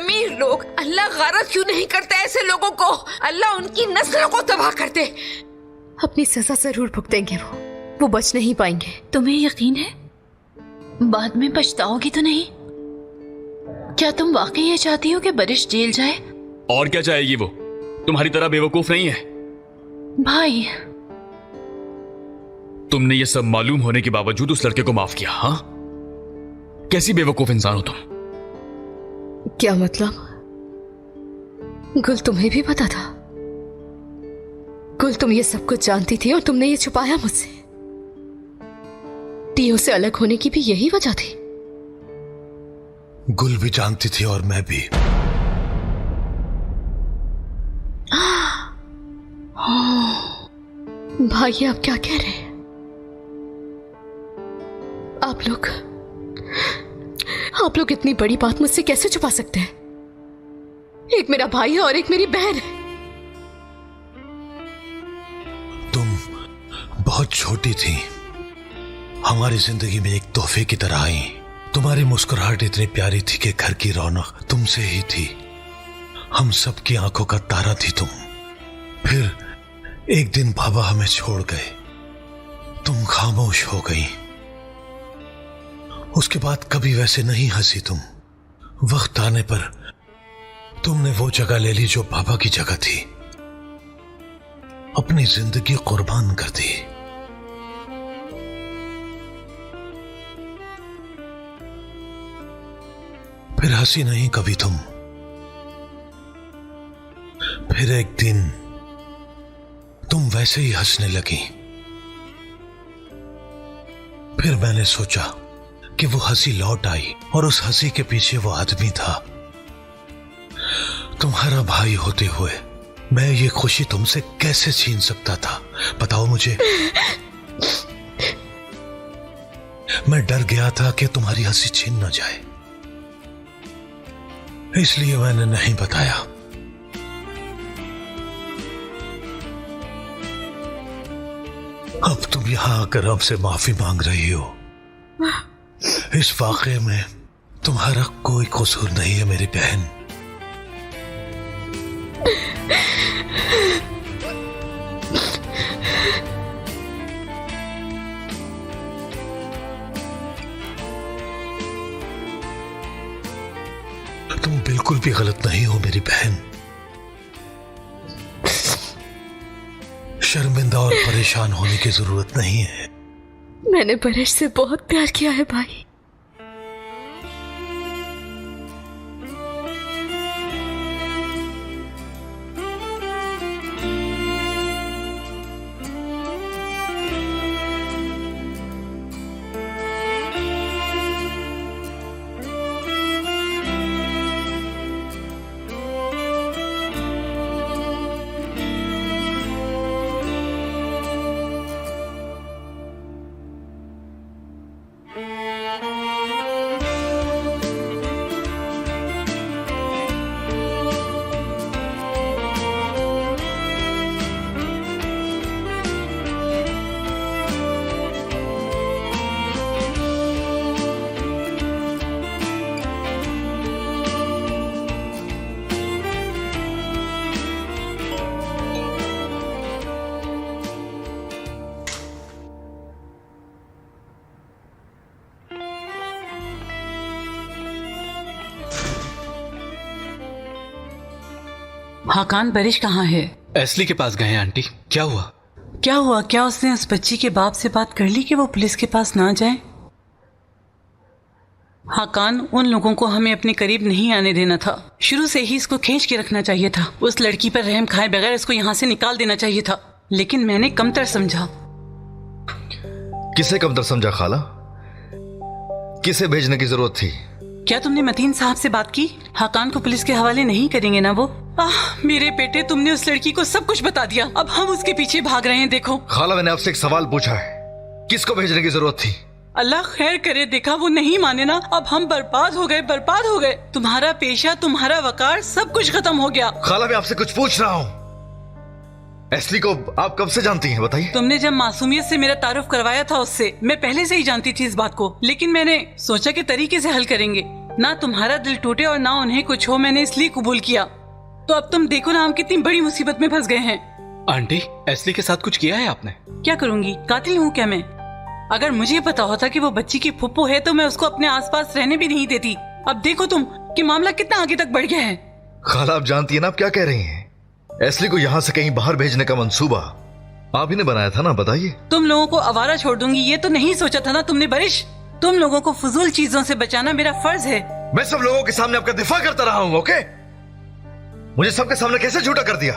अमीर लोग, अल्लाह गारत क्यों नहीं करता ऐसे लोगों को? अल्लाह उनकी नस्लों को तबाह कर दे। अपनी सजा जरूर भुगतेंगे वो बच नहीं पाएंगे। तुम्हें यकीन है बाद में पछताओगी तो नहीं? क्या तुम वाकई ये चाहती हो कि बरिश जेल जाए? और क्या चाहेगी वो? तुम्हारी तरह बेवकूफ नहीं है भाई। तुमने ये सब मालूम होने के बावजूद उस लड़के को माफ किया? हाँ, कैसी बेवकूफ इंसान हो तुम। क्या मतलब? गुल तुम्हें भी पता था? गुल तुम ये सब कुछ जानती थी और तुमने ये छुपाया मुझसे? टीओ से अलग होने की भी यही वजह थी? गुल भी जानती थी और मैं भी। भाई ये आप क्या कह रहे हैं? आप लोग इतनी बड़ी बात मुझसे कैसे छुपा सकते हैं? एक मेरा भाई है और एक मेरी बहन है। तुम बहुत छोटी थी, हमारी जिंदगी में एक तोहफे की तरह आई। तुम्हारी मुस्कुराहट इतनी प्यारी थी कि घर की रौनक तुमसे ही थी। हम सबकी आंखों का तारा थी तुम। फिर एक दिन बाबा हमें छोड़ गए, तुम खामोश हो गई। उसके बाद कभी वैसे नहीं हंसी तुम। वक्त आने पर तुमने वो जगह ले ली जो बाबा की जगह थी, अपनी जिंदगी कुर्बान कर दी। फिर हंसी नहीं कभी तुम। फिर एक दिन तुम वैसे ही हंसने लगी। फिर मैंने सोचा कि वो हंसी लौट आई और उस हंसी के पीछे वो आदमी था। तुम्हारा भाई होते हुए मैं ये खुशी तुमसे कैसे छीन सकता था? बताओ मुझे। मैं डर गया था कि तुम्हारी हंसी छीन न जाए, इसलिए मैंने नहीं बताया। अब तुम यहां आकर हमसे माफी मांग रही हो। इस वाकये में तुम्हारा कोई कसूर नहीं है मेरी बहन। तुम बिल्कुल भी गलत नहीं हो मेरी बहन। शर्मिंदा और परेशान होने की जरूरत नहीं है। मैंने बरिश से बहुत प्यार किया है भाई। हाकान बरिश कहाँ है? एस्ली के पास गए हैं आंटी। क्या हुआ? क्या हुआ? क्या उसने उस बच्ची के बाप से बात कर ली कि वो पुलिस के पास ना जाए? हाकान, उन लोगों को हमें अपने करीब नहीं आने देना था। शुरू से ही इसको खींच के रखना चाहिए था। उस लड़की पर रहम खाए बगैर इसको यहाँ से निकाल देना चाहिए था, लेकिन मैंने कमतर समझा। किसे कमतर समझा खाला? किसे भेजने की जरूरत थी? क्या तुमने मतीन साहब से बात की? हाकान को पुलिस के हवाले नहीं करेंगे ना वो? मेरे बेटे, तुमने उस लड़की को सब कुछ बता दिया। अब हम उसके पीछे भाग रहे हैं। देखो खाला, मैंने आपसे एक सवाल पूछा है, किसको भेजने की जरूरत थी? अल्लाह खैर करे। देखा, वो नहीं माने ना। अब हम बर्बाद हो गए, बर्बाद हो गए। तुम्हारा पेशा, तुम्हारा वकार, सब कुछ खत्म हो गया। खाला, मैं आपसे कुछ पूछ रहा हूँ। एस्ली को आप कब से जानती हैं, बताइए? तुमने जब मासूमियत से मेरा तारुफ करवाया था उससे, मैं पहले से ही जानती थी इस बात को, लेकिन मैंने सोचा कि तरीके से हल करेंगे। ना तुम्हारा दिल टूटे और ना उन्हें कुछ हो, मैंने इसलिए कबूल किया। तो अब तुम देखो ना हम कितनी बड़ी मुसीबत में फंस गए हैं। आंटी, एस्ली के साथ कुछ किया है आपने? क्या करूंगी, कातिल हूँ क्या मैं? अगर मुझे पता होता कि वो बच्ची की फुप्पो है तो मैं उसको अपने आसपास रहने भी नहीं देती। अब देखो तुम कि मामला कितना आगे तक बढ़ गया है। खाला, आप जानती है ना आप क्या कह रही हैं? एस्ली को यहाँ से कहीं बाहर भेजने का मंसूबा आप ही ने बनाया था ना, बताइए। तुम लोगों को आवारा छोड़ दूंगी ये तो नहीं सोचा था ना तुमने बारिश। तुम लोगों को फजूल चीजों से बचाना मेरा फर्ज है। मैं सब लोगों के सामने आपका दिफा करता रहा हूँ, ओके? मुझे सबके सामने कैसे झूठा कर दिया?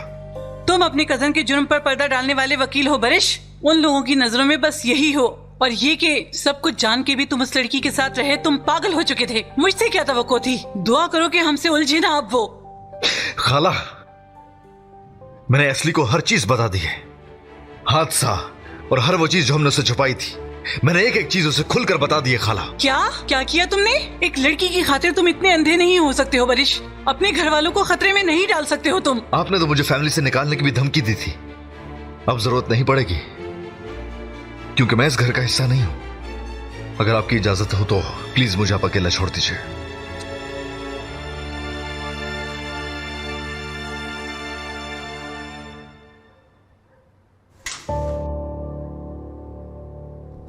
तुम अपनी कजन के जुर्म पर पर्दा डालने वाले वकील हो बारिश। उन लोगों की नजरों में बस यही हो, और ये कि सब कुछ जान के भी तुम उस लड़की के साथ रहे। तुम पागल हो चुके थे। मुझसे क्या तवक्को थी? दुआ करो कि हमसे उलझे ना अब वो। खाला, मैंने एस्ली को हर चीज बता दी है, हादसा और हर वो चीज जो हमने उसे छुपाई थी। मैंने एक एक चीज उसे खुलकर बता दी है खाला। क्या क्या किया तुमने? एक लड़की की खातिर तुम इतने अंधे नहीं हो सकते हो बारिश। अपने घर वालों को खतरे में नहीं डाल सकते हो तुम। आपने तो मुझे फैमिली से निकालने की भी धमकी दी थी। अब जरूरत नहीं पड़ेगी, क्योंकि मैं इस घर का हिस्सा नहीं हूं। अगर आपकी इजाजत हो तो प्लीज मुझे आप अकेला छोड़ दीजिए।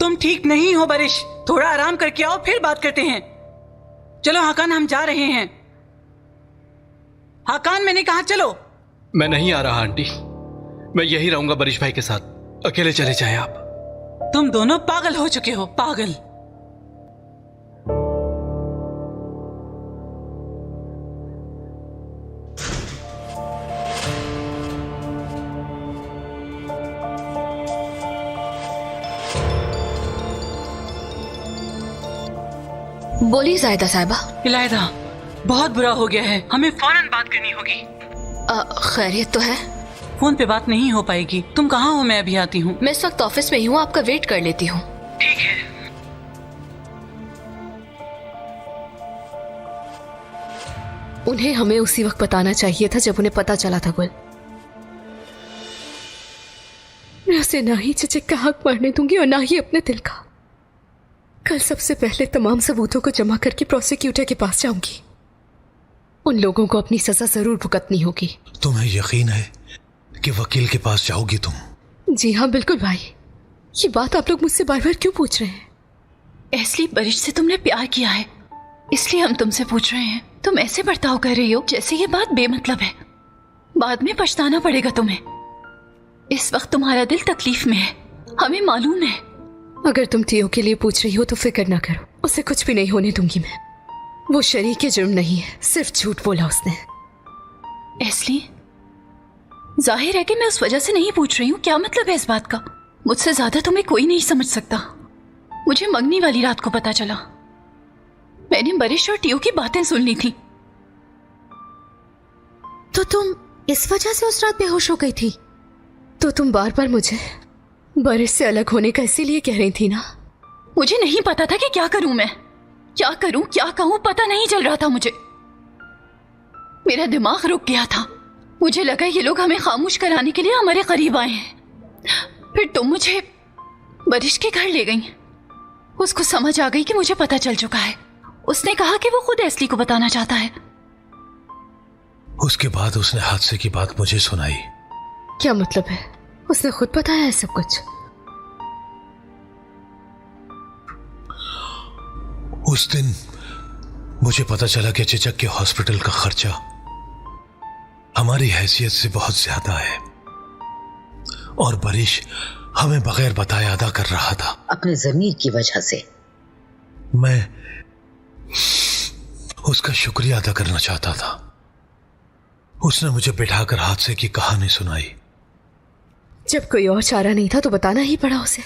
तुम ठीक नहीं हो बारिश। थोड़ा आराम करके आओ, फिर बात करते हैं। चलो हाकान, हम जा रहे हैं। हाकान, मैंने कहा चलो। मैं नहीं आ रहा आंटी, मैं यही रहूंगा बारिश भाई के साथ। अकेले चले जाएं आप। तुम दोनों पागल हो चुके हो, पागल। बोलिए जायदा साहिबा। इलायदा, बहुत बुरा हो गया है, हमें फौरन बात करनी होगी। खैरियत तो है? फोन पे बात नहीं हो पाएगी। तुम कहाँ हो? मैं अभी आती हूँ। मैं इस वक्त ऑफिस में ही हूँ, आपका वेट कर लेती हूँ। ठीक है। उन्हें हमें उसी वक्त बताना चाहिए था जब उन्हें पता चला था गुल। मैं उसे ना ही चचक का हक मारने दूंगी और ना ही अपने दिल का। कल सबसे पहले तमाम सबूतों को जमा करके प्रोसिक्यूटर के पास जाऊंगी। उन लोगों को अपनी सजा जरूर भुगतनी होगी। तुम्हें यकीन है कि वकील के पास जाओगी तुम? जी हाँ बिल्कुल भाई। ये बात आप लोग मुझसे बार बार क्यों पूछ रहे हैं? एस्ली, बारिश से तुमने प्यार किया है, इसलिए हम तुमसे पूछ रहे हैं। तुम ऐसे बर्ताव कर रही हो जैसे ये बात बेमतलब है। बाद में पछताना पड़ेगा तुम्हें। इस वक्त तुम्हारा दिल तकलीफ में है, हमें मालूम है। अगर तुम टियो के लिए पूछ रही हो तो फिक्र ना करो, उसे कुछ भी नहीं होने दूंगी मैं। वो शरीक जुर्म नहीं है, सिर्फ झूठ बोला उसने। एस्ली, जाहिर है कि मैं उस वजह से नहीं पूछ रही हूँ। क्या मतलब है इस बात का? मुझसे ज्यादा तुम्हें कोई नहीं समझ सकता। मुझे मंगनी वाली रात को पता चला। मैंने बारिश और टियो की बातें सुन ली थी। तो तुम इस वजह से उस रात बेहोश हो गई थी? तो तुम बार बार मुझे बारिश से अलग होने का इसीलिए कह रही थी ना? मुझे नहीं पता था कि क्या करूं मैं, क्या करूं, क्या कहूं, पता नहीं चल रहा था मुझे। मेरा दिमाग रुक गया था। मुझे लगा ये लोग हमें खामोश कराने के लिए हमारे करीब आए हैं। फिर तुम मुझे बारिश के घर ले गई। उसको समझ आ गई कि मुझे पता चल चुका है। उसने कहा कि वो खुद एस्ली को बताना चाहता है। उसके बाद उसने हादसे की बात मुझे सुनाई। क्या मतलब है? उसने खुद बताया है सब कुछ? उस दिन मुझे पता चला कि चिचक के हॉस्पिटल का खर्चा हमारी हैसियत से बहुत ज्यादा है और बारिश हमें बगैर बताए अदा कर रहा था। अपने जमीर की वजह से। मैं उसका शुक्रिया अदा करना चाहता था। उसने मुझे बिठाकर हादसे की कहानी सुनाई। जब कोई और चारा नहीं था तो बताना ही पड़ा उसे।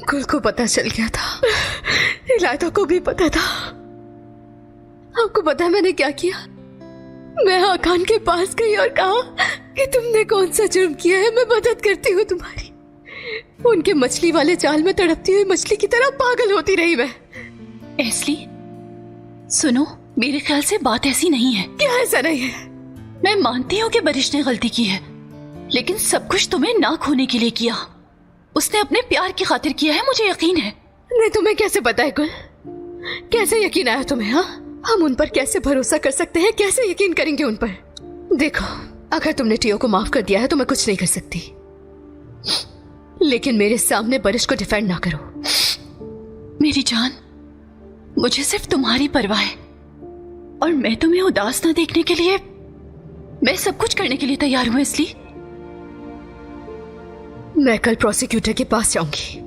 गुल को पता चल गया था, इलायदा को भी पता था। आपको पता है मैंने क्या किया? मैं हाकान के पास गई और कहा कि तुमने कौन सा जुर्म किया है, मैं मदद करती हूँ तुम्हारी। उनके मछली वाले जाल में तड़पती हुई मछली की तरह पागल होती रही मैं। एस्ली, सुनो, मेरे ख्याल से बात ऐसी नहीं है। क्या ऐसा नहीं है? मैं मानती हूँ कि बारिश ने गलती की है, लेकिन सब कुछ तुम्हें ना खोने के लिए किया। उसने अपने प्यार की खातिर किया है, मुझे यकीन है। नहीं, तुम्हें कैसे पता है गुल? कैसे यकीन आया तुम्हें? हाँ, हम उन पर कैसे भरोसा कर सकते हैं? कैसे यकीन करेंगे उन पर? देखो, अगर तुमने टियो को माफ कर दिया है तो मैं कुछ नहीं कर सकती, लेकिन मेरे सामने बरिश को डिफेंड ना करो। मेरी जान, मुझे सिर्फ तुम्हारी परवाह है और मैं तुम्हें उदास ना देखने के लिए मैं सब कुछ करने के लिए तैयार हूं। इसलिए मैं कल प्रोसिक्यूटर के पास जाऊंगी,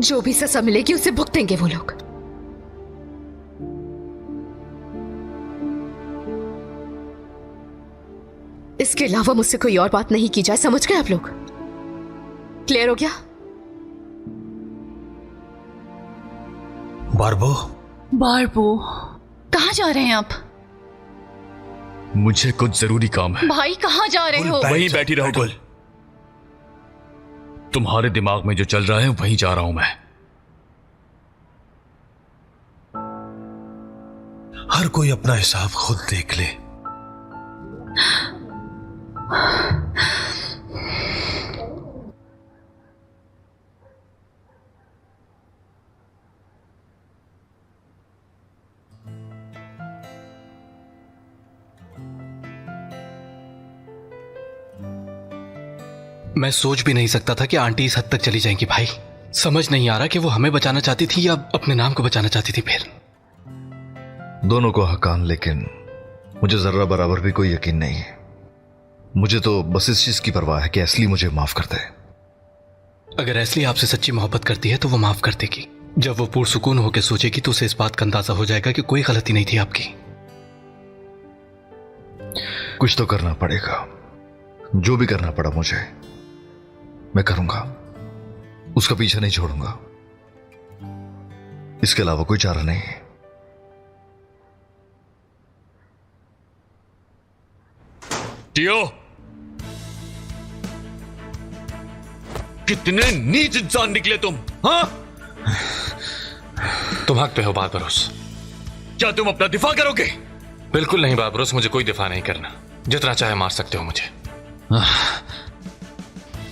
जो भी सजा मिलेगी उसे भुगतेंगे वो लोग। इसके अलावा मुझसे कोई और बात नहीं की जाए, समझ गए आप लोग? क्लियर हो गया? बारबो, बारबो, कहाँ जा रहे हैं आप? मुझे कुछ जरूरी काम है। भाई कहाँ जा रहे हो? वहीं बैठी रहो गुल। तुम्हारे दिमाग में जो चल रहा है वहीं जा रहा हूं मैं। हर कोई अपना हिसाब खुद देख ले। मैं सोच भी नहीं सकता था कि आंटी इस हद तक चली जाएंगी भाई। समझ नहीं आ रहा कि वो हमें बचाना चाहती थी या अपने नाम को बचाना चाहती थी। फिर दोनों को हकान, लेकिन मुझे जर्रा बराबर भी कोई यकीन नहीं है। मुझे तो बस इस चीज की परवाह है कि एस्ली मुझे माफ कर दे। अगर एस्ली आपसे सच्ची मोहब्बत करती है तो वो माफ कर देगी। जब वो पुरसुकून होकर सोचेगी तो उसे इस बात का अंदाजा हो जाएगा कि कोई गलती नहीं थी आपकी। कुछ तो करना पड़ेगा। जो भी करना पड़ा मुझे मैं करूंगा, उसका पीछा नहीं छोड़ूंगा। इसके अलावा कोई चारा नहीं है। टियो, कितने नीच इंसान निकले तुम। हाँ, तुम हक पे हो बारबरोस। क्या तुम अपना दिफा करोगे? बिल्कुल नहीं बारबरोस, मुझे कोई दिफा नहीं करना। जितना चाहे मार सकते हो मुझे।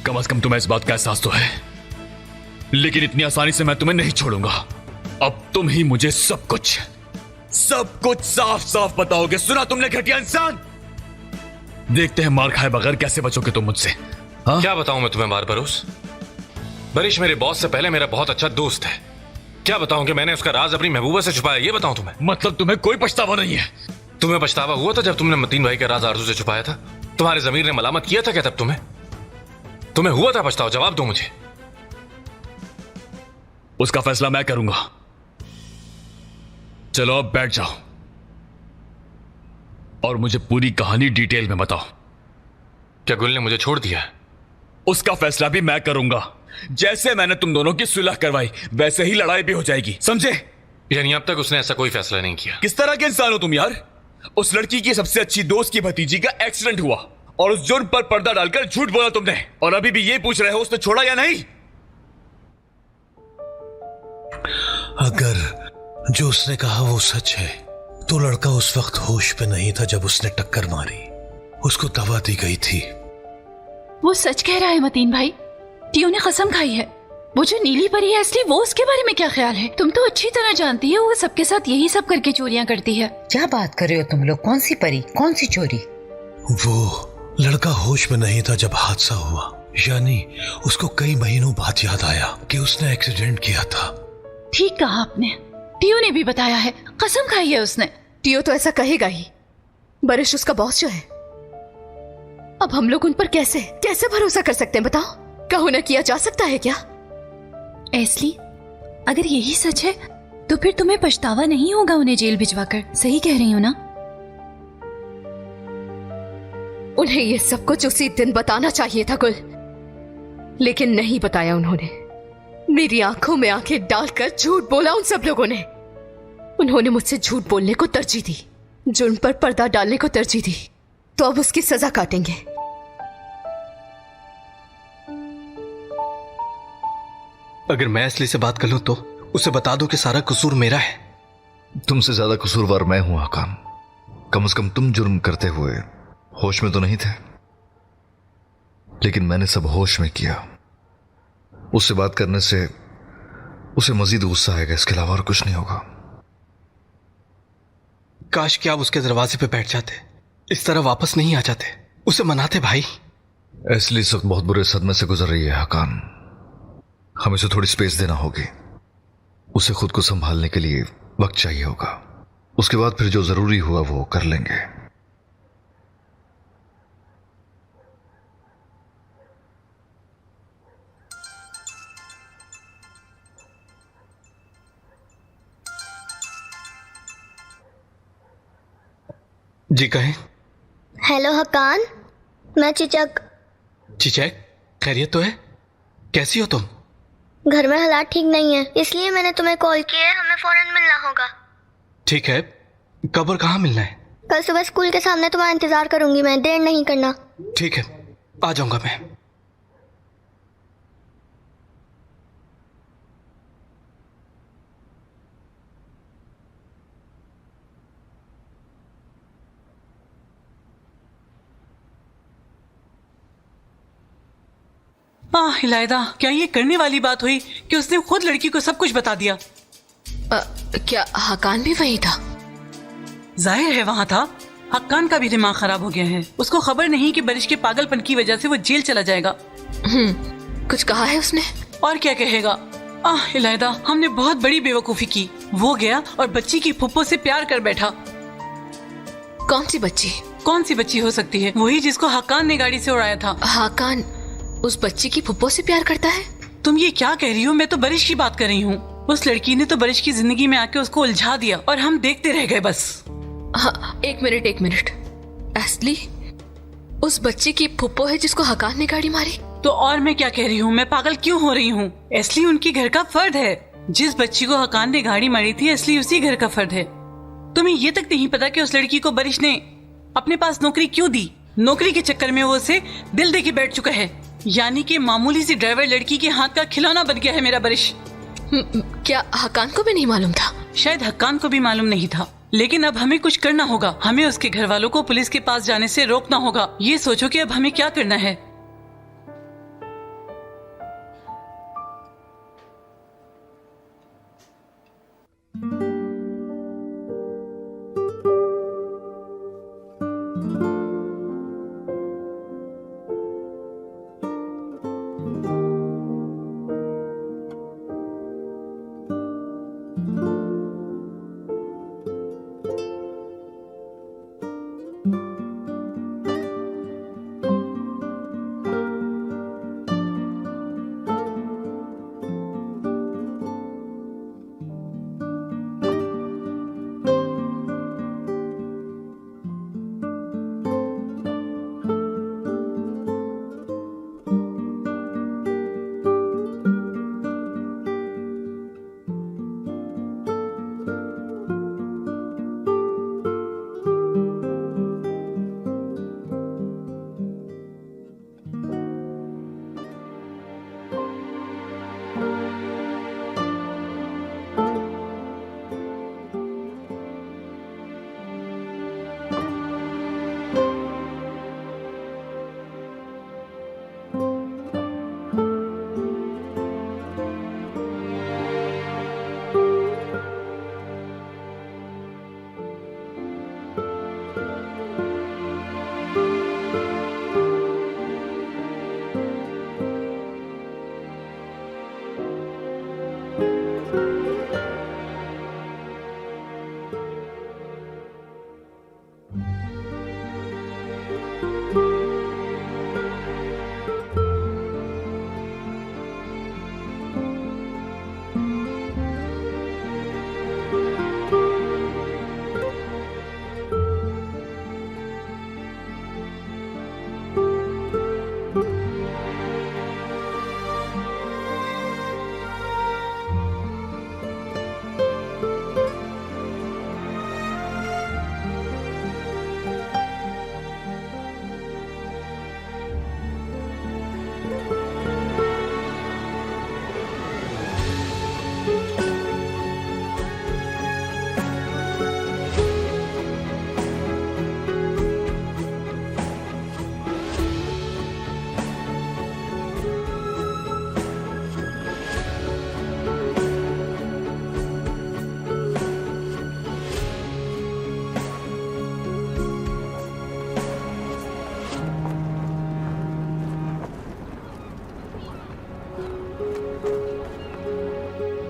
कम से कम तुम्हें इस बात का एहसास तो है, लेकिन इतनी आसानी से मैं तुम्हें नहीं छोड़ूंगा। अब तुम ही मुझे सब कुछ साफ साफ बताओगे। सुना तुमने घटिया इंसान? देखते हैं मार खाए बगैर कैसे बचोगे तुम मुझसे। हाँ? क्या बताऊं मैं तुम्हें बारबरोस? बरिश मेरे बॉस से पहले मेरा बहुत अच्छा दोस्त है। क्या बताऊं कि मैंने उसका राज अपनी महबूबा से छुपाया? ये बताऊं तुम्हें? मतलब तुम्हें कोई पछतावा नहीं है? तुम्हें पछतावा हुआ था जब तुमने मतीन भाई का राज आरजू से छुपाया था? तुम्हारे जमीर ने मलामत किया था क्या तब? तुम्हें हुआ था पछतावा? जवाब दो मुझे। उसका फैसला मैं करूंगा। चलो अब बैठ जाओ और मुझे पूरी कहानी डिटेल में बताओ। क्या गुल ने मुझे छोड़ दिया है? उसका फैसला भी मैं करूंगा। जैसे मैंने तुम दोनों की सुलह करवाई वैसे ही लड़ाई भी हो जाएगी, समझे? यानी अब तक उसने ऐसा कोई फैसला नहीं किया? किस तरह के इंसान हो तुम यार? उस लड़की की सबसे अच्छी दोस्त की भतीजी का एक्सीडेंट हुआ और उस जुर्म पर पर्दा डालकर झूठ बोला तुमने, और अभी भी ये पूछ रहे हो उसने छोड़ा या नहीं? अगर जो उसने कहा वो सच है तो लड़का उस वक्त होश पे नहीं था जब उसने टक्कर मारी। उसको दवा दी गई थी। वो सच कह रहा है मतीन भाई। टियो ने कसम खाई है। वो जो नीली परी है इसलिए, वो उसके बारे में क्या ख्याल है? तुम तो अच्छी तरह जानती हो वो सबके साथ यही सब करके चोरियां करती है। क्या बात कर रहे हो तुम लोग? कौन सी परी, कौन सी चोरी? वो लड़का होश में नहीं था जब हादसा हुआ, यानी उसको कई महीनों बाद याद आया कि उसने एक्सीडेंट किया था। ठीक कहा आपने। टियो ने भी बताया है, कसम खाई है उसने। टियो तो ऐसा कहेगा ही। बरिश उसका बॉस जो है। अब हम लोग उन पर कैसे भरोसा कर सकते हैं बताओ? कहो न किया जा सकता है क्या? एस्ली, अगर यही सच है तो फिर तुम्हें पछतावा नहीं होगा उन्हें जेल भिजवाकर। सही कह रही हो ना? उन्हें ये सब कुछ उसी दिन बताना चाहिए था गुल, लेकिन नहीं बताया उन्होंने। मेरी आंखों में आंखें डालकर झूठ बोला उन सब लोगों ने। उन्होंने मुझसे झूठ बोलने को तरजीह दी, जुर्म पर पर्दा डालने को तरजीह दी, तो अब उसकी सजा काटेंगे। अगर मैं एस्ली से बात कर लूं तो उसे बता दो कि सारा कसूर मेरा है। तुमसे ज्यादा कसूरवार मैं हूं हकान। कम से कम तुम जुर्म करते हुए होश में तो नहीं थे, लेकिन मैंने सब होश में किया। उससे बात करने से उसे मजीद गुस्सा आएगा, इसके अलावा और कुछ नहीं होगा। काश कि आप उसके दरवाजे पे बैठ जाते, इस तरह वापस नहीं आ जाते, उसे मनाते भाई। एस्ली इस वक्त बहुत बुरे सदमे से गुजर रही है हकान, हमें उसे थोड़ी स्पेस देना होगी। उसे खुद को संभालने के लिए वक्त चाहिए होगा, उसके बाद फिर जो जरूरी हुआ वो कर लेंगे। जी कहें। हेलो हकान, मैं चिचक। चिचक, खैरियत तो है? कैसी हो तुम? घर में हालात ठीक नहीं है, इसलिए मैंने तुम्हें कॉल किया है। हमें फौरन मिलना होगा। ठीक है, कब और कहाँ मिलना है? कल सुबह स्कूल के सामने तुम्हारा इंतजार करूंगी मैं, देर नहीं करना। ठीक है, आ जाऊंगा मैं। इलायदा, क्या ये करने वाली बात हुई कि उसने खुद लड़की को सब कुछ बता दिया? क्या हकान भी वही था? जाहिर है वहाँ था। हक्कान का भी दिमाग खराब हो गया है। उसको खबर नहीं कि बारिश के पागलपन की वजह से वो जेल चला जाएगा। कुछ कहा है उसने? और क्या कहेगा? इलायदा, हमने बहुत बड़ी बेवकूफी की। वो गया और बच्ची की फुप्पो से प्यार कर बैठा। कौन सी बच्ची? कौन सी बच्ची हो सकती है? वही जिसको हक्कान ने गाड़ी से उड़ाया था। हकान उस बच्ची की फुप्पो से प्यार करता है? तुम ये क्या कह रही हो? मैं तो बारिश की बात कर रही हूँ। उस लड़की ने तो बारिश की जिंदगी में आके उसको उलझा दिया और हम देखते रह गए बस। हाँ, एक मिनट। एस्ली उस बच्ची की फुप्पो है जिसको हकान ने गाड़ी मारी? तो और मैं क्या कह रही हूँ? मैं पागल क्यों हो रही हूँ? एस्ली उनकी घर का फर्द है। जिस बच्ची को हकान ने गाड़ी मारी थी, एस्ली उसी घर का फर्द है। तुम्हें ये तक नहीं पता कि उस लड़की को बारिश ने अपने पास नौकरी क्यों दी? नौकरी के चक्कर में वो उसे दिल दे के बैठ चुका है। यानी कि मामूली सी ड्राइवर लड़की के हाथ का खिलौना बन गया है मेरा बारिश। क्या हकान को भी नहीं मालूम था? शायद हक्कान को भी मालूम नहीं था, लेकिन अब हमें कुछ करना होगा। हमें उसके घर वालों को पुलिस के पास जाने से रोकना होगा। ये सोचो कि अब हमें क्या करना है।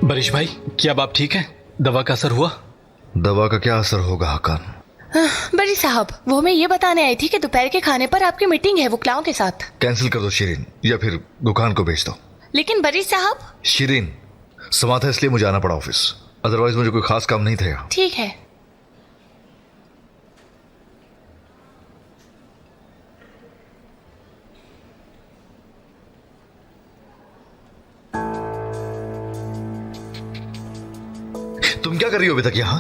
बरिश भाई, क्या अब आप ठीक हैं? दवा का असर हुआ? दवा का क्या असर होगा हकान? बड़ी साहब, वो मैं ये बताने आई थी कि दोपहर के खाने पर आपकी मीटिंग है वकलाओं के साथ। कैंसिल कर दो शिरीन, या फिर दुकान को बेच दो। लेकिन बड़ी साहब। शिरीन, समा था इसलिए मुझे आना पड़ा ऑफिस, अदरवाइज मुझे कोई खास काम नहीं था यहाँ। ठीक है। तुम क्या कर रही हो अभी तक यहाँ?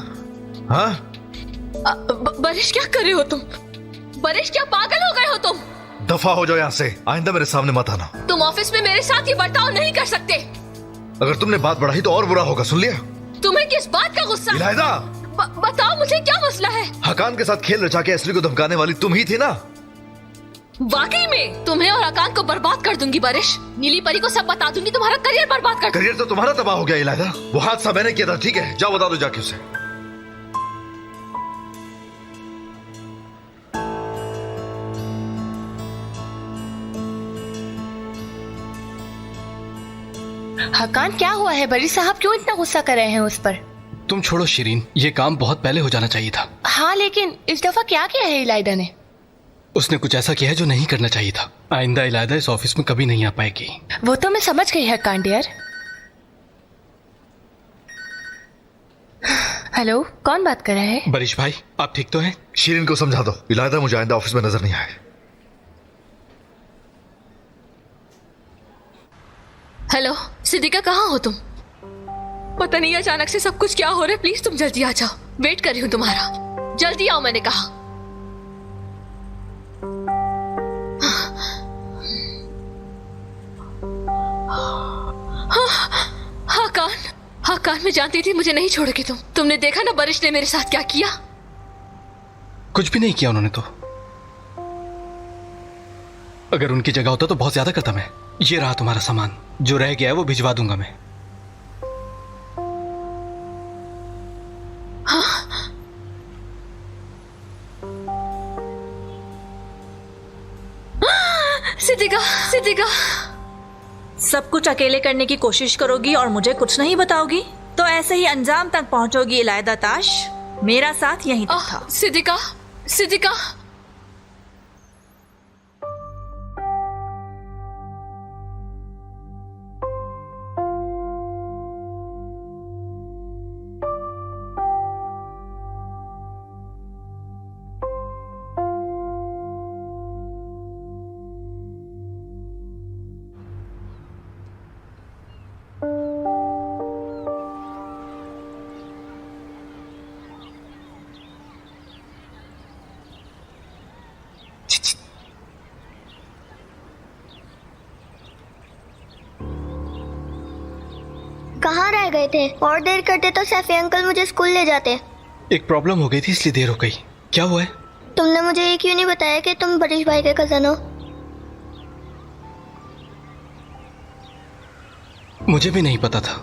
हाँ? बरिश, क्या कर रहे हो तुम? बरिश, क्या पागल हो गए हो तुम? दफा हो जाओ यहाँ से, आइंदा मेरे सामने मत आना। तुम ऑफिस में मेरे साथ ये बर्ताव नहीं कर सकते। अगर तुमने बात बढ़ाई तो और बुरा होगा, सुन लिया? तुम्हें किस बात का गुस्सा? इलायदा, बताओ मुझे क्या मसला है? हकान के साथ खेल रचा के असली को धमकाने वाली तुम ही थी ना? वाकई में तुम्हें और हकान को बर्बाद कर दूंगी बरिश। नीली परी को सब बता दूंगी, तुम्हारा करियर बर्बाद कर। करियर तो तुम्हारा तबाह हो गया इलायदा। वो हादसा मैंने किया था, ठीक है? जाओ बता दो जाके उसे। हकान, क्या हुआ है? बड़ी साहब क्यों इतना गुस्सा कर रहे हैं उस पर? तुम छोड़ो शिरीन, ये काम बहुत पहले हो जाना चाहिए था। हाँ, लेकिन इस दफा क्या किया है इलायदा ने? उसने कुछ ऐसा किया है जो नहीं करना चाहिए था। आइंदा इलायदा इस ऑफिस में कभी नहीं आ पाएगी। वो तो मैं समझ गई हकान डियर। हेलो, कौन बात कर रहा है? बरिश भाई, आप ठीक तो हैं? शिरीन को समझा दो, इलायदा मुझे आइंदा ऑफिस में नजर नहीं आए। हेलो सिद्दीका, कहाँ हो तुम? पता नहीं अचानक से सब कुछ क्या हो रहा है। प्लीज तुम जल्दी आ जाओ, वेट कर रही हूँ तुम्हारा। जल्दी आओ, मैंने कहा। हकान, मैं जानती थी मुझे नहीं छोड़ोगे तुम। तुमने देखा ना बरिश ने मेरे साथ क्या किया? कुछ भी नहीं किया उन्होंने तो। अगर उनकी जगह होता तो बहुत ज्यादा करता मैं। ये रहा तुम्हारा सामान, जो रह गया है वो भिजवा दूंगा मैं। सिद्दीका, सिद्दीका, सब कुछ अकेले करने की कोशिश करोगी और मुझे कुछ नहीं बताओगी तो ऐसे ही अंजाम तक पहुंचोगी इलायदा ताश। मेरा साथ यहीं तक था। सिद्दीका, सिद्दीका, कहाँ रह गए थे? और देर करते तो सैफी अंकल मुझे स्कूल ले जाते। एक प्रॉब्लम हो गई थी इसलिए देर हो गई। क्या हुआ है? तुमने मुझे ये क्यों नहीं बताया कि तुम बरिश भाई के कजन हो? मुझे भी नहीं पता था।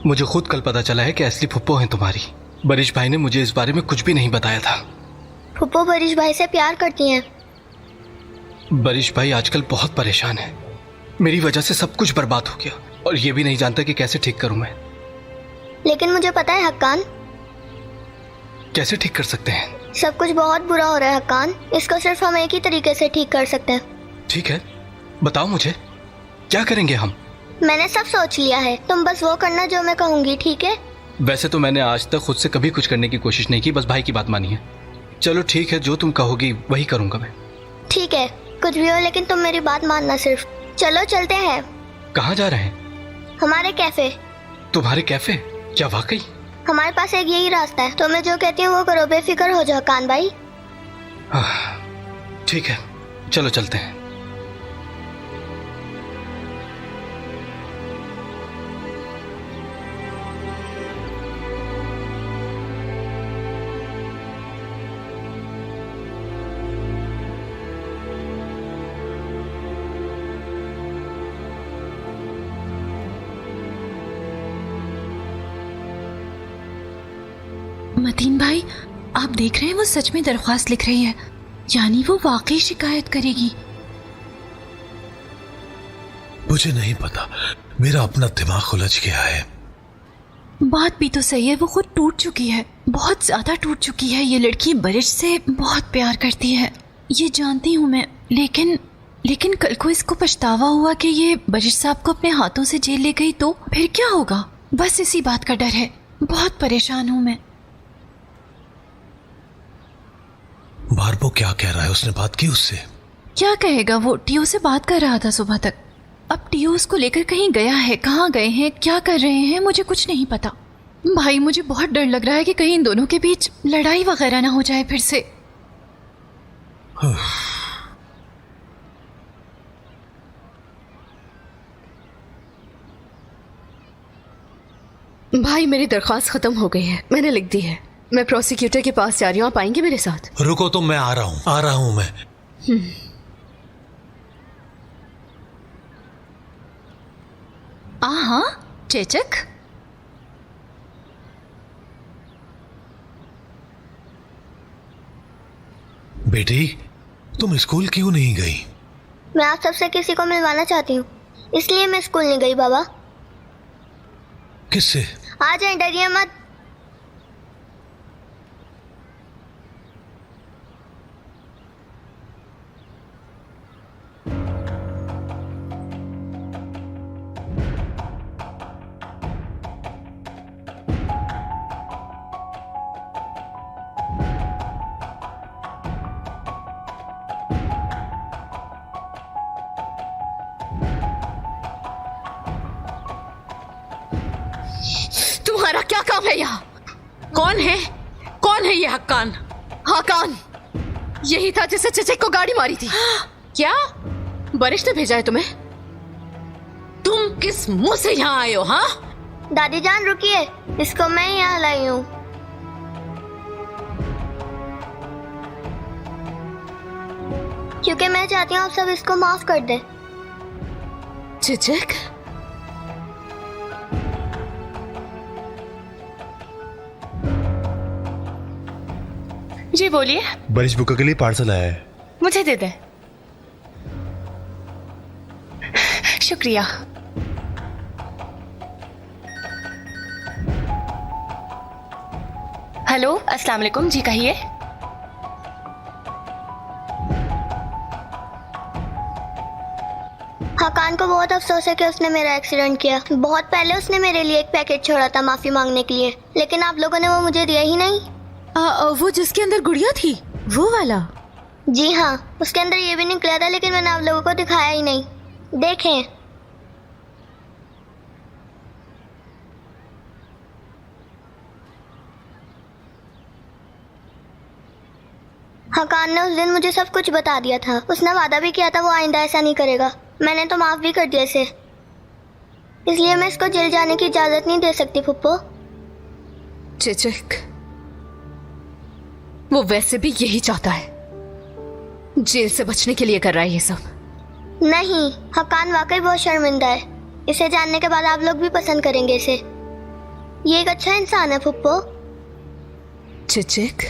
मुझे खुद कल पता चला है कि असली फुप्पो हैं तुम्हारी। बरिश भाई ने मुझे इस बारे में कुछ भी नहीं बताया था। फुप्पो बरिश भाई से प्यार करती हैं। बरिश भाई आजकल बहुत परेशान है। मेरी वजह से सब कुछ बर्बाद हो गया और ये भी नहीं जानता कि कैसे ठीक करूं मैं। लेकिन मुझे पता है हक्कान। कैसे ठीक कर सकते हैं? सब कुछ बहुत बुरा हो रहा है हक्कान। इसको सिर्फ हम एक ही तरीके से ठीक कर सकते हैं। ठीक है, बताओ मुझे, क्या करेंगे हम? मैंने सब सोच लिया है, तुम बस वो करना जो मैं कहूंगी, ठीक है? वैसे तो मैंने आज तक खुद से कभी कुछ करने की कोशिश नहीं की, बस भाई की बात मानी है। चलो ठीक है, जो तुम कहोगी वही करूंगा मैं। ठीक है, कुछ भी हो लेकिन तुम मेरी बात मानना सिर्फ। चलो चलते हैं। कहाँ जा रहे हैं? हमारे कैफे। तुम्हारे कैफे? क्या वाकई? हमारे पास एक यही रास्ता है। तो मैं जो कहती हूँ वो करो, बेफिक्र हो जाओ कान भाई। ठीक है, चलो चलते हैं। मतीन भाई, आप देख रहे हैं वो सच में दरख्वास्त लिख रही है, यानी वो वाकई शिकायत करेगी। मुझे नहीं पता, मेरा अपना दिमाग उलझ गया है। बात भी तो सही है, वो खुद टूट चुकी है, बहुत ज्यादा टूट चुकी है। ये लड़की बरिश से बहुत प्यार करती है, ये जानती हूँ मैं, लेकिन कल को इसको पछतावा हुआ कि ये बरिश साहब को अपने हाथों से जेल ले गई तो फिर क्या होगा। बस इसी बात का डर है, बहुत परेशान हूँ मैं। बारबो क्या कह रहा है? उसने बात की उससे? क्या कहेगा, वो टीओ से बात कर रहा था सुबह तक। अब टीओ उसको लेकर कहीं गया है, कहाँ गए हैं, क्या कर रहे हैं, मुझे कुछ नहीं पता। भाई मुझे बहुत डर लग रहा है कि कहीं इन दोनों के बीच लड़ाई वगैरह ना हो जाए फिर से। भाई मेरी दरख्वास्त खत्म हो गई है, मैंने लिख दी है। मैं प्रोसिक्यूटर के पास जा रही हूँ, आप आएंगे मेरे साथ? रुको तो, मैं आ रहा हूँ मैं। हाँ चेचक, बेटी तुम स्कूल क्यों नहीं गई? मैं आप सबसे किसी को मिलवाना चाहती हूँ, इसलिए मैं स्कूल नहीं गई बाबा। किससे? आ जाए, डरिए मत। तुम्हारा क्या काम है यहाँ? कौन है ये हक्कान? हाकान यही था जिससे चचक को गाड़ी मारी थी। क्या बरिश ने भेजा है तुम्हें? तुम किस मुंह से यहाँ आए हो? हाँ दादी जान रुकिए, इसको मैं यहाँ लाई हूँ। क्योंकि मैं चाहती हूँ आप सब इसको माफ कर दें। चचक जी बोलिए। बरिश बुका के लिए पार्सल आया है, मुझे दे दे। शुक्रिया। हेलो अस्सलाम वालेकुम जी, कहिए। हकान को बहुत अफसोस है कि उसने मेरा एक्सीडेंट किया। बहुत पहले उसने मेरे लिए एक पैकेट छोड़ा था माफी मांगने के लिए, लेकिन आप लोगों ने वो मुझे दिया ही नहीं। वो जिसके अंदर गुड़िया थी, वो वाला? जी हाँ, उसके अंदर ये भी निकला था, लेकिन मैंने आप लोगों को दिखाया ही नहीं। देखें, हकान ने उस दिन मुझे सब कुछ बता दिया था। उसने वादा भी किया था वो आइंदा ऐसा नहीं करेगा। मैंने तो माफ भी कर दिया इसे, इसलिए मैं इसको जेल जाने की इजाजत नहीं दे सकती फुप्पो। चचक वो वैसे भी यही चाहता है, जेल से बचने के लिए कर रहा है ये सब। नहीं, हकान वाकई बहुत शर्मिंदा है। इसे जानने के बाद आप लोग भी पसंद करेंगे इसे। ये एक अच्छा इंसान है फुप्पो। चचक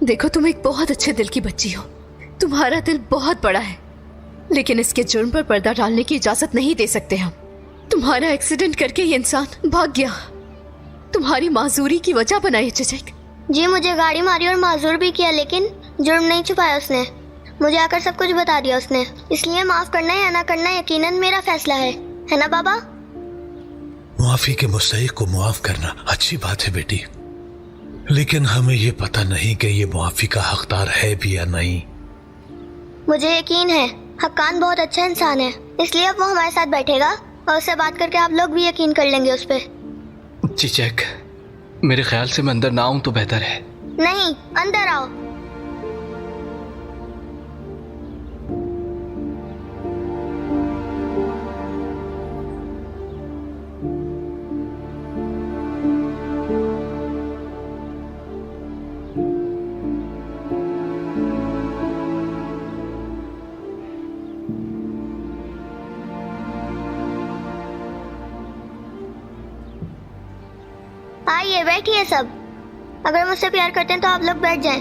देखो, तुम एक बहुत अच्छे दिल की बच्ची हो, तुम्हारा दिल बहुत बड़ा है, लेकिन इसके जुर्म पर पर्दा डालने की इजाजत नहीं दे सकते हम। तुम्हारा एक्सीडेंट करके ये इंसान भाग गया, तुम्हारी माजूरी की वजह बनाई चचक। जी मुझे गाड़ी मारी और माजूर भी किया, लेकिन जुर्म नहीं छुपाया उसने। मुझे आकर सब कुछ बता दिया उसने, इसलिए माफ करना या ना करना यकीनन मेरा फैसला है ना बाबा? माफी के मुस्तहिक को मुआफ करना अच्छी बात है बेटी, लेकिन हमें ये पता नहीं कि ये मुआफी का हकदार है भी या नहीं। मुझे यकीन है हक्कान बहुत अच्छा इंसान है, इसलिए अब वो हमारे साथ बैठेगा और उससे बात करके आप लोग भी यकीन कर लेंगे उस पर। चिचक मेरे ख्याल से मैं अंदर ना आऊं तो बेहतर है। नहीं, अंदर आओ। आइए बैठिए सब। अगर मुझसे प्यार करते हैं तो आप लोग बैठ जाएं।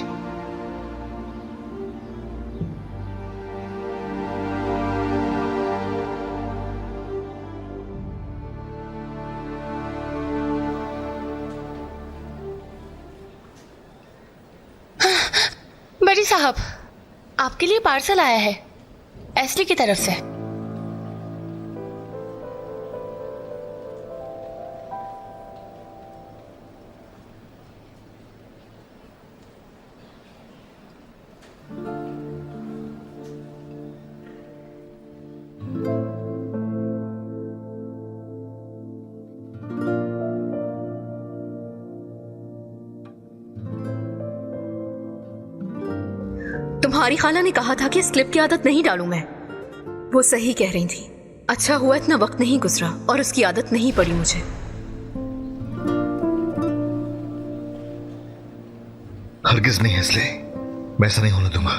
साहब, आपके लिए पार्सल आया है एस्ली की तरफ से। तुम्हारी खाला ने कहा था कि स्लिप की आदत नहीं डालूं मैं। वो सही कह रही थी। अच्छा हुआ इतना वक्त नहीं गुजरा और उसकी आदत नहीं पड़ी मुझे। हरगिज नहीं एस्ली, मैं ऐसा नहीं होने दूंगा।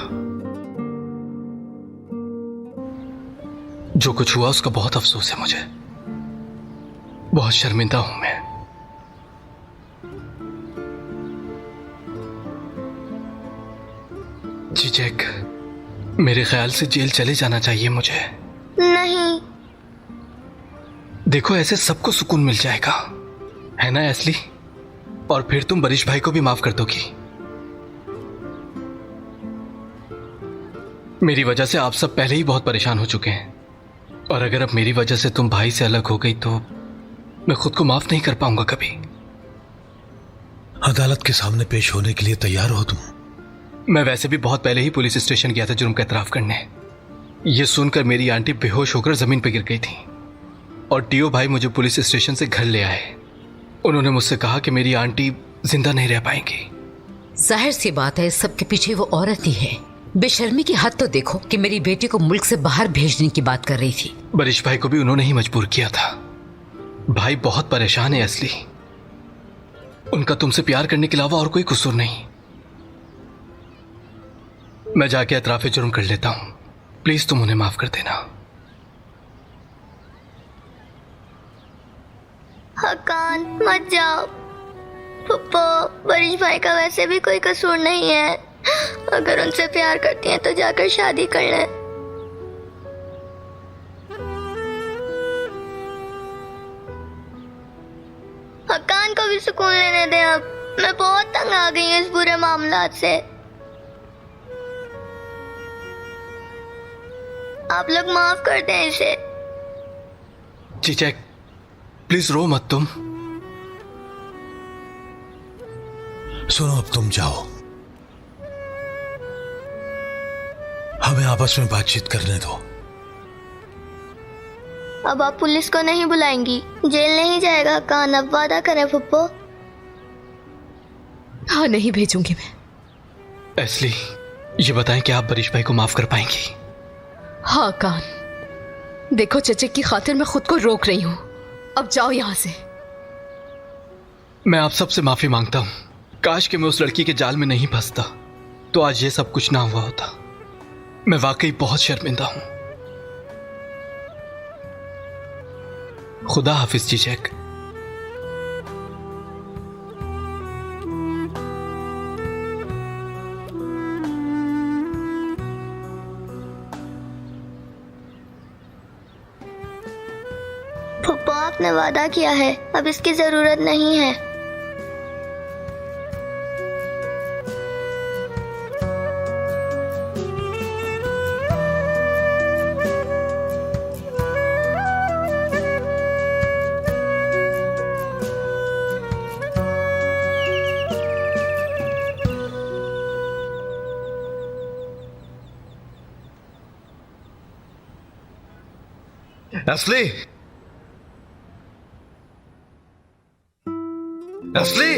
जो कुछ हुआ उसका बहुत अफसोस है मुझे। बहुत शर्मिंदा हूं मैं। जी जैक, मेरे ख्याल से जेल चले जाना चाहिए मुझे। नहीं। देखो ऐसे सबको सुकून मिल जाएगा, है ना एस्ली? और फिर तुम बरिश भाई को भी माफ कर दोगी। मेरी वजह से आप सब पहले ही बहुत परेशान हो चुके हैं, और अगर अब मेरी वजह से तुम भाई से अलग हो गई तो मैं खुद को माफ नहीं कर पाऊंगा कभी। अदालत के सामने पेश होने के लिए तैयार हो तुम? मैं वैसे भी बहुत पहले ही पुलिस स्टेशन गया था जुर्म का एतराफ करने। यह सुनकर मेरी आंटी बेहोश होकर जमीन पर गिर गई थी और टीओ भाई मुझे पुलिस स्टेशन से घर ले आए। उन्होंने मुझसे कहा कि मेरी आंटी जिंदा नहीं रह पाएंगी। जाहिर सी बात है इस सब के पीछे वो औरत ही है। बेशर्मी की हद तो देखो कि मेरी बेटी को मुल्क से बाहर भेजने की बात कर रही थी। बरिश भाई को भी उन्होंने ही मजबूर किया था। भाई बहुत परेशान है असली। उनका तुमसे प्यार करने के अलावा और कोई कसूर नहीं। मैं जाके एतराफ़े जुर्म कर लेता हूं, प्लीज तुम उन्हें माफ कर देना। हकान मत जाओ। पप्पा, बरिश भाई का वैसे भी कोई कसूर नहीं है। अगर उनसे प्यार करती हैं तो जाकर शादी कर लें। हकान को भी सुकून लेने दें। अब मैं बहुत तंग आ गई हूँ इस बुरे मामलात से। आप लोग माफ कर दें इसे। चीचक, प्लीज रो मत तुम। सुनो, अब तुम जाओ, हमें आपस में बातचीत करने दो। अब आप पुलिस को नहीं बुलाएंगी? जेल नहीं जाएगा हकान, अब वादा करें फुप्पो। हाँ, नहीं भेजूंगी मैं। एस्ली, ये बताएं कि आप बरिश भाई को माफ कर पाएंगी? हाँ कान, देखो चचक की खातिर मैं खुद को रोक रही हूं। अब जाओ यहां से। मैं आप सबसे माफी मांगता हूं। काश कि मैं उस लड़की के जाल में नहीं फंसता तो आज ये सब कुछ ना हुआ होता। मैं वाकई बहुत शर्मिंदा हूं। खुदा हाफिज चीचक। फुप्पो, आपने वादा किया है, अब इसकी जरूरत नहीं है। एस्ली, एस्ली,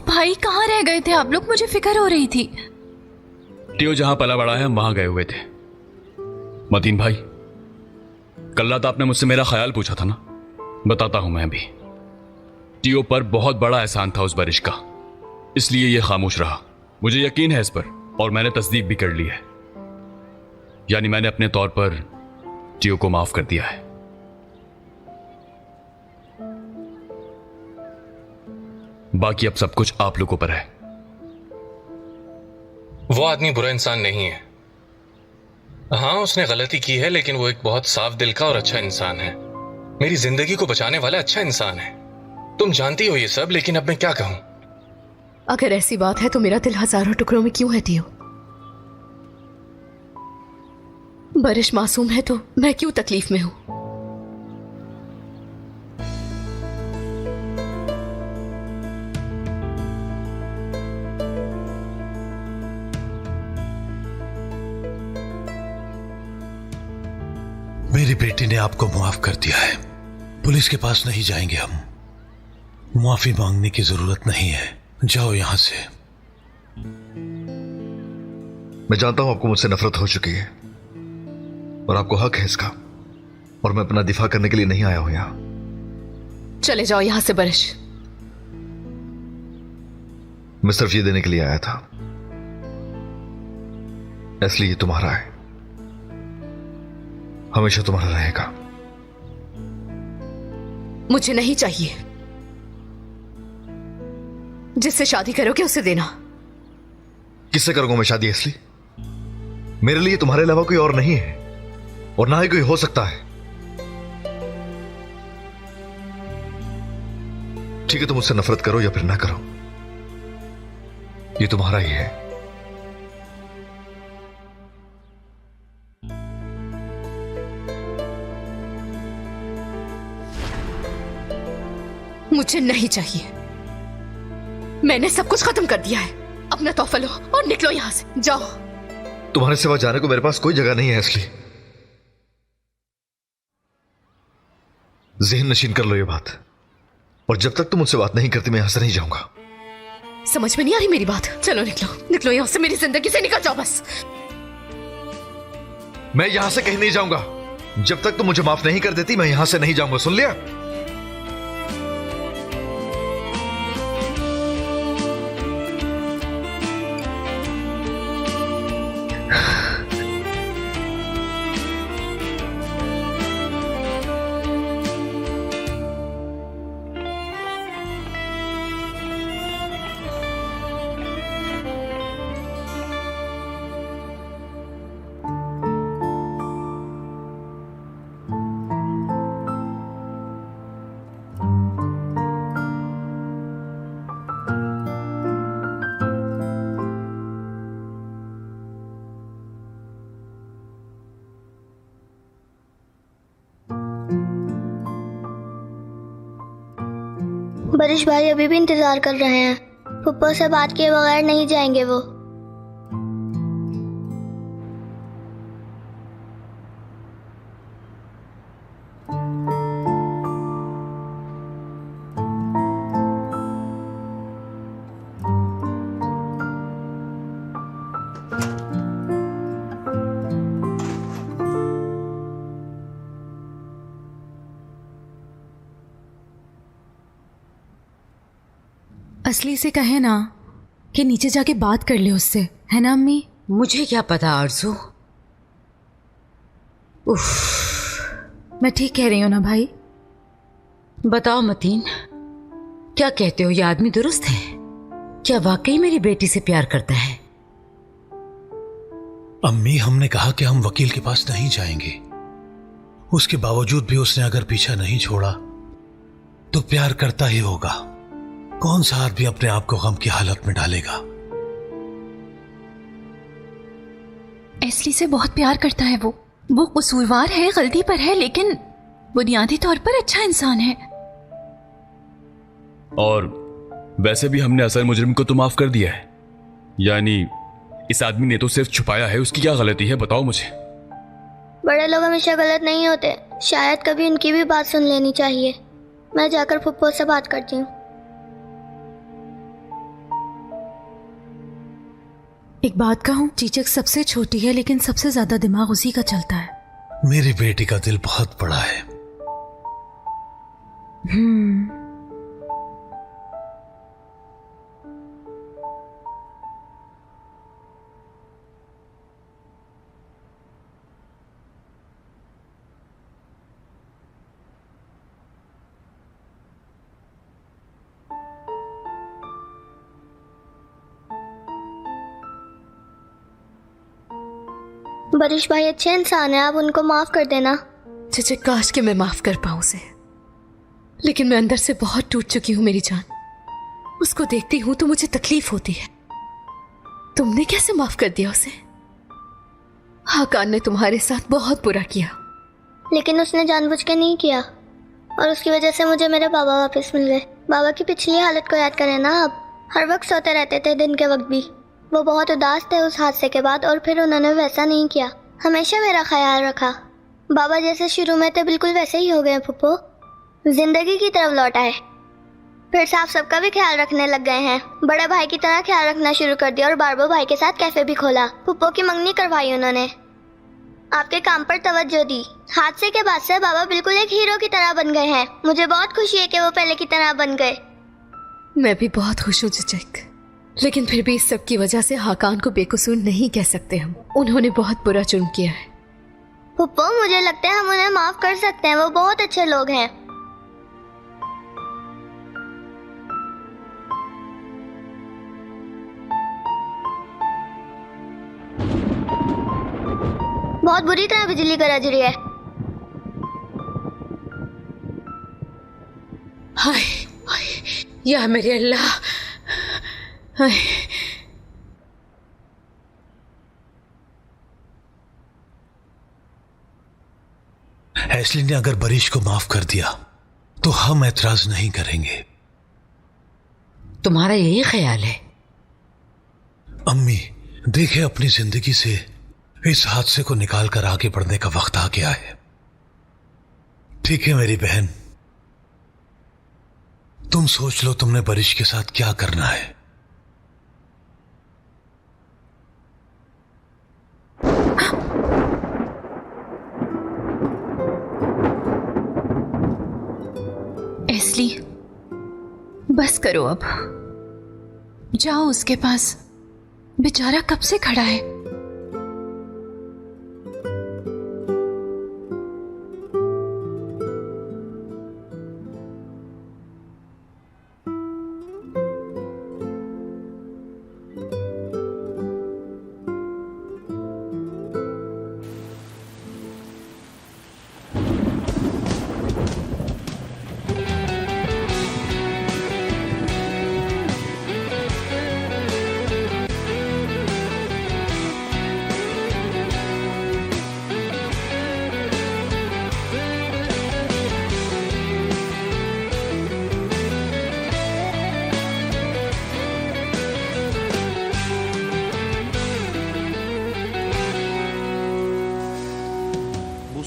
भाई कहाँ रह गए थे आप लोग? मुझे फिक्र हो रही थी। टियो जहां पला बड़ा है हम वहां गए हुए थे। मतीन भाई, कल रात आपने मुझसे मेरा ख्याल पूछा था ना, बताता हूं मैं भी। टियो पर बहुत बड़ा एहसान था उस बारिश का, इसलिए यह खामोश रहा। मुझे यकीन है इस पर और मैंने तस्दीक भी कर ली है। यानी मैंने अपने तौर पर टियो को माफ कर दिया है। बाकी अब सब कुछ आप लोगों पर है। वो आदमी बुरा इंसान नहीं है। हाँ, उसने गलती की है, लेकिन वो एक बहुत साफ दिल का और अच्छा इंसान है। मेरी जिंदगी को बचाने वाला अच्छा इंसान है। तुम जानती हो ये सब, लेकिन अब मैं क्या कहूं? अगर ऐसी बात है तो मेरा दिल हजारों टुकड़ों में क्यों है टियो? बारिश मासूम है तो मैं क्यों तकलीफ में हूं? मेरी बेटी ने आपको माफ कर दिया है। पुलिस के पास नहीं जाएंगे हम। माफी मांगने की जरूरत नहीं है। जाओ यहां से। मैं जानता हूं आपको मुझसे नफरत हो चुकी है और आपको हक है इसका, और मैं अपना दिफा करने के लिए नहीं आया हूं यहां। चले जाओ यहां से बारिश। मैं सिर्फ ये देने के लिए आया था, इसलिए ये तुम्हारा है, हमेशा तुम्हारा रहेगा। मुझे नहीं चाहिए। जिससे शादी करोगे उसे देना। किससे करूंगा मैं शादी असली? मेरे लिए तुम्हारे अलावा कोई और नहीं है, और ना ही कोई हो सकता है। ठीक है, तुम मुझसे नफरत करो या फिर ना करो, ये तुम्हारा ही है। मुझे नहीं चाहिए। मैंने सब कुछ खत्म कर दिया है। अपना तोहफा लो और निकलो यहां से। जाओ। तुम्हारे सिवा जाने को मेरे पास कोई जगह नहीं है असली। ज़हन नशीन कर लो ये बात, और जब तक तुम मुझसे बात नहीं करती मैं यहां से नहीं जाऊंगा। समझ में नहीं आ रही मेरी बात? चलो निकलो, निकलो यहां से। मेरी जिंदगी से निकल जाओ बस। मैं यहां से कहीं नहीं जाऊंगा। जब तक तुम मुझे माफ नहीं कर देती मैं यहां से नहीं जाऊंगा, सुन लिया? बारिश भाई अभी भी इंतजार कर रहे हैं। फुप्पो से बात किए बगैर नहीं जाएंगे वो। असली से कहे ना कि नीचे जाके बात कर ले उससे, है ना अम्मी? मुझे क्या पता आरज़ू। उफ, मैं ठीक कह रही हूं ना भाई? बताओ मतीन, क्या कहते हो? ये आदमी दुरुस्त है? क्या वाकई मेरी बेटी से प्यार करता है? अम्मी, हमने कहा कि हम वकील के पास नहीं जाएंगे। उसके बावजूद भी उसने अगर पीछा नहीं छोड़ा तो प्यार करता ही होगा। कौन सा आदमी अपने आप को गम की हालत में डालेगा? एस्ली से बहुत प्यार करता है वो कसूरवार है, गलती पर है, लेकिन बुनियादी तौर पर अच्छा इंसान है। और वैसे भी हमने असल मुजरिम को तो माफ कर दिया है। यानी इस आदमी ने तो सिर्फ छुपाया है। उसकी क्या गलती है, बताओ मुझे। बड़े लोग हमेशा गलत नहीं होते। शायद कभी उनकी भी बात सुन लेनी चाहिए। मैं जाकर फुप्पो से बात करती हूँ। एक बात कहूं, चीचक सबसे छोटी है लेकिन सबसे ज्यादा दिमाग उसी का चलता है। मेरी बेटी का दिल बहुत बड़ा है। बरिश भाई अच्छे इंसान है, आप उनको माफ कर देना। चचे काश कि मैं माफ कर पाऊं उसे, लेकिन मैं अंदर से बहुत टूट चुकी हूं मेरी जान। उसको देखती हूं तो मुझे तकलीफ होती है। तुमने कैसे माफ कर दिया उसे? हाकान ने तुम्हारे साथ बहुत बुरा किया, लेकिन उसने जानबूझ के नहीं किया, और उसकी वजह से मुझे मेरे बाबा वापस मिल गए। बाबा की पिछली हालत को याद करें ना आप, हर वक्त सोते रहते थे, दिन के वक्त भी। वो बहुत उदास थे उस हादसे के बाद, और फिर उन्होंने वैसा नहीं किया, हमेशा मेरा ख्याल रखा। बाबा जैसे शुरू में थे बिल्कुल वैसे ही हो गए फुप्पो, जिंदगी की तरफ लौट आए। फिर साफ सबका भी ख्याल रखने लग गए हैं, बड़े भाई की तरह ख्याल रखना शुरू कर दिया, और बारबो भाई के साथ कैफे भी खोला। फुप्पो की मंगनी करवाई उन्होंने, आपके काम पर तवज्जो दी। हादसे के बाद से बाबा बिल्कुल एक हीरो की तरह बन गए हैं। मुझे बहुत खुशी है कि वो पहले की तरह बन गए। मैं भी बहुत खुश हूँ चचक, लेकिन फिर भी इस सब की वजह से हाकान को बेकसूर नहीं कह सकते हम। उन्होंने बहुत बुरा जुर्म किया है। फुप्पो मुझे लगता है हम उन्हें माफ कर सकते हैं, वो बहुत अच्छे लोग हैं। बहुत बुरी तरह बिजली गरज रही है। हाय हाय, या मेरे अल्लाह। हाय। एशली ने अगर बरिश को माफ कर दिया तो हम एतराज नहीं करेंगे। तुम्हारा यही ख्याल है? अम्मी देखे, अपनी जिंदगी से इस हादसे को निकाल कर आगे बढ़ने का वक्त आ गया है। ठीक है मेरी बहन, तुम सोच लो तुमने बरिश के साथ क्या करना है। एस्ली, बस करो अब, जाओ उसके पास, बेचारा कब से खड़ा है।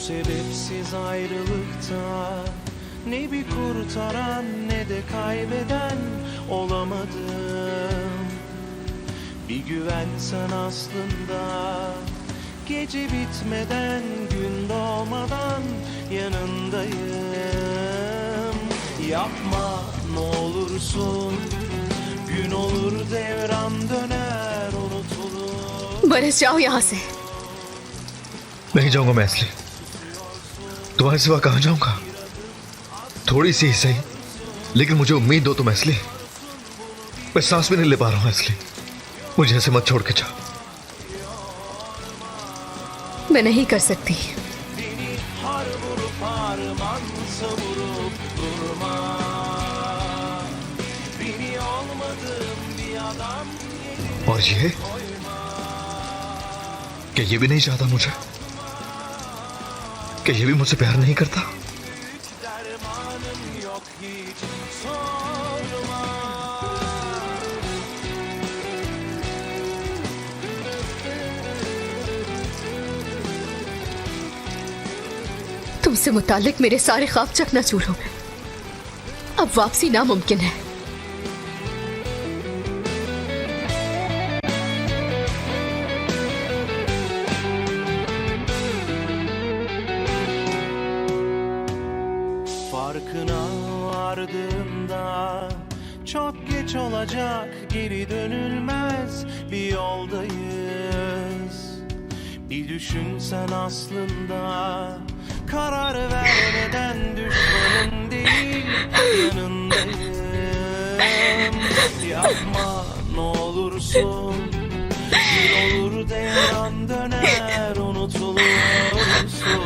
Sebepsiz ayrılıkta ne bir kurtaran ne de kaybeden olamadım. Bir güvensen aslında gece bitmeden gün doğmadan yanındayım. Yapma ne olursun, gün olur devran döner unutulur. बरस जाओ यहाँ से। नहीं जाऊंगा मैं एस्ली, तुम्हारे सिवा कहां जाऊंगा? थोड़ी सी ही सही, लेकिन मुझे उम्मीद दो तुम एस्ली। मैं सांस भी नहीं ले पा रहा हूं एस्ली, मुझे ऐसे मत छोड़ के जाओ। मैं नहीं कर सकती। और ये कि ये भी नहीं चाहता मुझे, कि ये भी मुझसे प्यार नहीं करता। तुमसे मुतालिक मेरे सारे ख्वाब चकनाचूर हो गए। अब वापसी नामुमकिन है। Farkına vardığımda çok geç olacak, geri dönülmez bir yoldayız. Bir düşünsen aslında karar vermeden düşmanın değil yanındayım. Yapma ne olursun, Bir olur devran döner unutuluyorsun.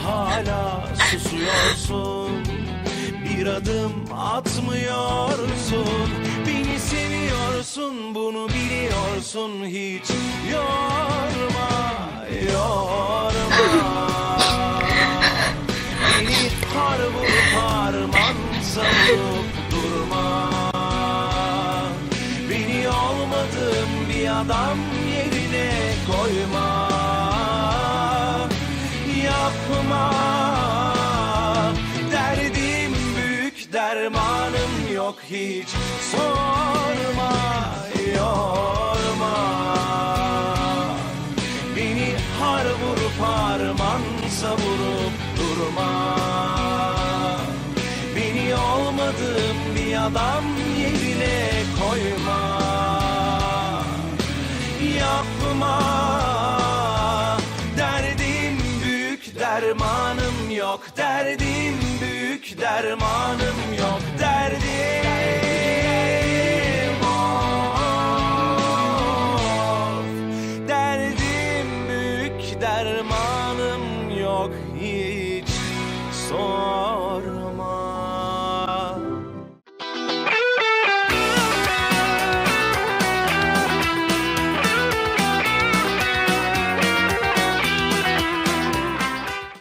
Hala susuyorsun, bir adım atmıyorsun. Beni seviyorsun, bunu biliyorsun. Hiç yorma, yorma. Beni har vurup harman savup durma. Beni olmadığım bir adam yerine koyma. Yapma. Derdim büyük, dermanım yok, hiç sorma, yorma. Beni har vurup harman savurup durma. Beni olmadığım bir adam yerine koyma. Yapma. Derdim büyük, dermanım yok. Derdim büyük, dermanım yok.